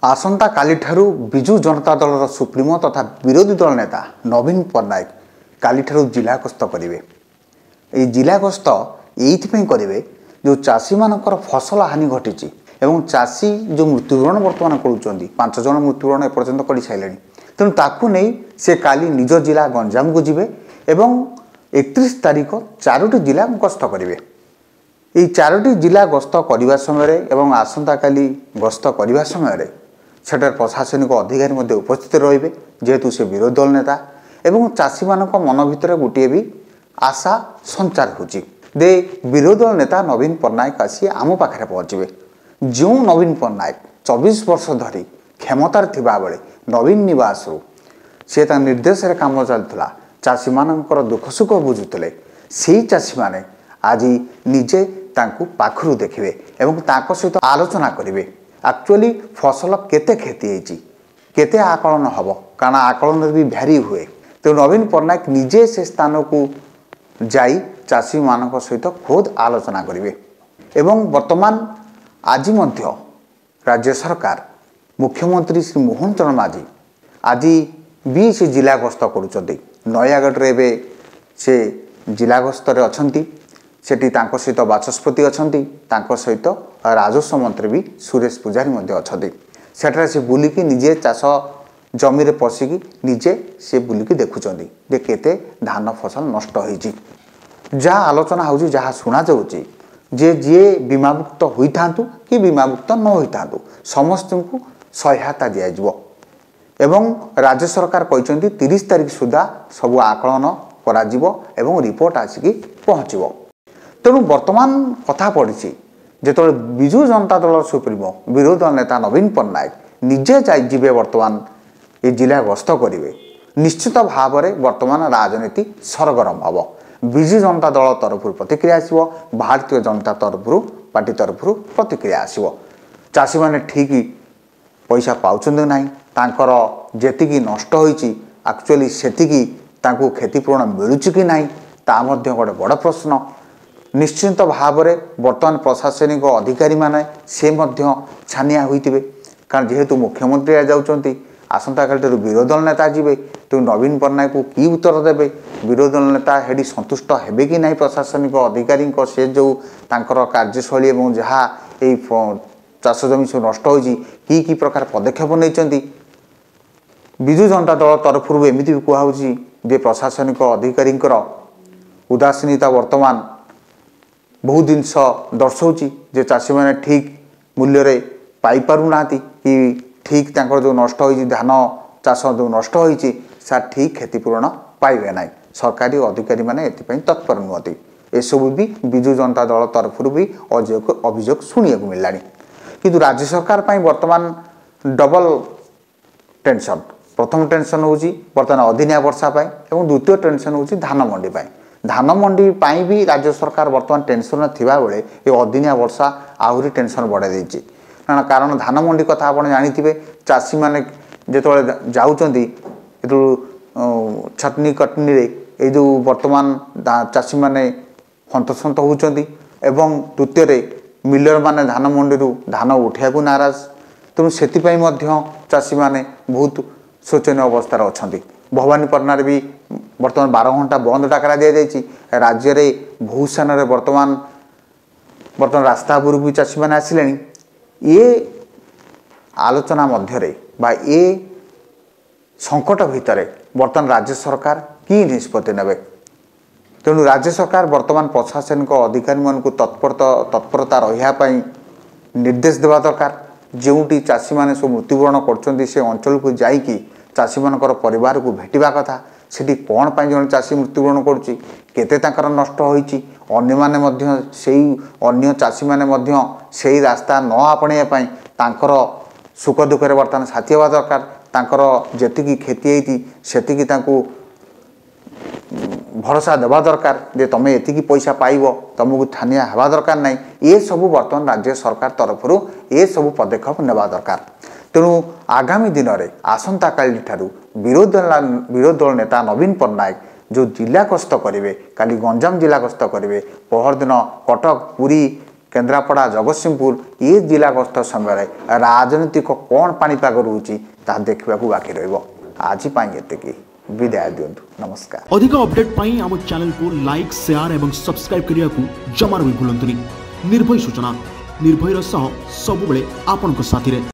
आसंता कालीठारू Biju Janata Dal supremo तथा विरोधी दल नेता नवीन पट्टनायक कालीठारू जिला गस्त करेंगे। ये जिला गस्त ये करेंगे जो चाषी मानकर फसल हानि घटी एवं चाषी जो मृत्युवरण बर्तमान कर 5 जन मृत्युवरण एपर्यंत कर सारे तेणु ताकू नहीं से काली निज जिला गंजाम को जी एवं 31 तारीख 4टी जिला गस्त करेंगे। ये 4टी जिला गस्त करने समय एवं आसंता काली गस्त करने समय सेठार प्रशासनिक अधिकारी उपस्थित रहिबे जेहेतु से विरोधी दल नेता एवं चाषी मानक मन भितर गोटे भी आशा संचार होची दे विरोधी दल नेता नवीन पट्टनायक आसी आम पाखे पहुँचे। जो नवीन पट्टनायक 24 वर्ष धरी क्षमतार थिबा बेले नवीन निवास से निर्देश काम चलता चाषी मानकर दुख सुख बुझुते से चाषी माने आज निजे तांकु पाखरु देखिबे एवं ताको सहित आलोचना करिवे एक्चुअली फसल केते क्षति होती केते आकलन हम कारण आकलन भी भ्यारी हुए। तो नवीन पट्टनायक निजे से स्थान को जाई चाषी मान सहित खुद आलोचना करेंगे एवं वर्तमान आज मध्य राज्य सरकार मुख्यमंत्री श्री मोहन चरण माझी आज भी से जिला गस्त कर नयागढ़ से जिला गस्त अच्छा सेठी तांको सहित बाचस्पति अच्छा सहित राजस्व मंत्री भी सुरेश पुजारी अच्छा सेठारे से बुलिकी निजे चाष जमी रे पशिकी निजे से बुलिकी देखुचंदी जे केते धान फसल नष्ट होईची जहाँ आलोचना होची जहाँ सुना जाउची जे जे बीमामुक्त होइथांतु कि बीमामुक्त न होइथांतु समस्त को सहायता दिया जिवो एवं राज्य सरकार कहते 30 तारीख सुधा सब आकलन करा जिवो एवं रिपोर्ट आसिकी पहुँचो। तेणु वर्तमान कथा पड़ी जो विजु जनता दल सुप्रीमो विरोधी दल नेता नवीन पट्टनायक निजे जाइए वर्तमान ये जिला गस्त करेंगे निश्चित भाव में वर्तमान राजनीति सरगरम हम विजु जनता दल तरफ प्रतिक्रिया आसो भारतीय जनता तरफ पार्टी तरफ प्रतिक्रिया आसो चाषी मैंने ठीक पैसा पाँच ना तांकर जेतिकी नष्ट होईची एक्चुअली सेतिकी तांको क्षतिपूरण मिलूची कि नहीं ता मध्य गोटे बड़ प्रश्न। निश्चित भाव में वर्तमान प्रशासनिक अधिकारी माने से मध्य छानिया होइतिबे कारण जेहेतु मुख्यमंत्री जाउचंती आसंता काल विरोधी दल नेता जीवे तो नवीन पट्टनायक को की उत्तर देवे विरोधी दल नेता हेडी संतुष्ट हेबे कि नहीं प्रशासनिक अधिकारी से जो तांकर कार्यशैली और जहाँ ये चाष जमी सब नष्ट होइची की प्रकार पदक्षेप नहीं विजु जनता दल तरफ एमती भी कहुच्छी जे प्रशासनिक अधिकारी उदासीनता वर्तमान बहुत जिनस दर्शाऊँगी जे चाषी मैंने ठीक मूल्य रे पाई पारुना कि ठीक तांकर जो नष्ट होइची धान चाष जो नष्ट होइची सा ठीक क्षतिपूरण पाइबे ना सरकारी अधिकारी माने एथिपाई तत्पर नुहति एसबू भी विजु जनता दल तरफ भी अभियोग शुणा मिलला किंतु राज्य सरकार पाई वर्तमान डबल टेंशन प्रथम टेंशन होची वर्तमान अदिनिया वर्षा पाई एवं द्वितीय टेंशन होची धान मंडी पाई धान मंडी पाई भी राज्य सरकार वर्तमान टेंशन थिबा बेले ये अदिनिया वर्षा आहुरी टेंशन बढ़ाई देछि कारण धान मंडी कथा आप जानी चाषी मैंने जो जाऊँगी छटनी कटनी रे ये जो वर्तमान चाषी मैंने हंतसंत होती एवं द्वितीय मिलर माने धान मंडी धान उठा को नाराज तेणु से चाषी मैंने बहुत शोचनीय अवस्था अच्छा भवानीपाटना भी वर्तमान 12 घंटा बंद डाकरा दि जाइए राज्य में बहुत स्थान वर्तमान रास्ता उपरକୁ भी चाषी मैंने आसिले ये आलोचना मध्य ये संकट भितर वर्तमान राज्य सरकार की निष्पत्ति नेबे तेणु राज्य सरकार वर्तमान प्रशासनिक अधिकारी मान तत्परता रहा निर्देश देवा दरकार जोटी चाषी मैंने सब मृत्युवरण कर अंचल को जाइकी चाषी मानकर परिवार को भेटिबा कथा सेठी कौन पाई जन चाषी मृत्युवरण करुच्ची केते तांकर नष्ट होईची अन्य माने मध्य सेई अन्य चाषी माने मध्य सेई रास्ता न आपणे पाई तांकर सुख दुख रे वर्तमान साथी हेबा दरकार तांकर जेतिकी क्षति होती सेतिकी तांको भरोसा देवा दरकार जे तमे एतिकी पैसा पाइबो तुमको ठानिया हेबा दरकार नहीं ये सब वर्तमान राज्य सरकार तरफ ये सब पदक्षेप नेबा दरकार। तेणु आगामी दिन में आसंता काली ठारू विरोधी दल नेता नवीन पट्टनायक जो जिला गस्त करेंगे काली गंजाम जिला गस्त करेंगे पहर दिन कटक पुरी केन्द्रापड़ा जगतसिंहपुर ये जिला गस्त समय राजनीतिक कौन पानीपाग रोचे ताहा देखा बाकी रहिबो। आज ये विदाय दिंतु नमस्कार। अधिक अपडेट पाई आम चैनल को लाइक शेयर एवं सब्सक्राइब करने को जमार भी भूलंतुनि। निर्भय सूचना निर्भयर सह सबुबले आपनक साथी रे।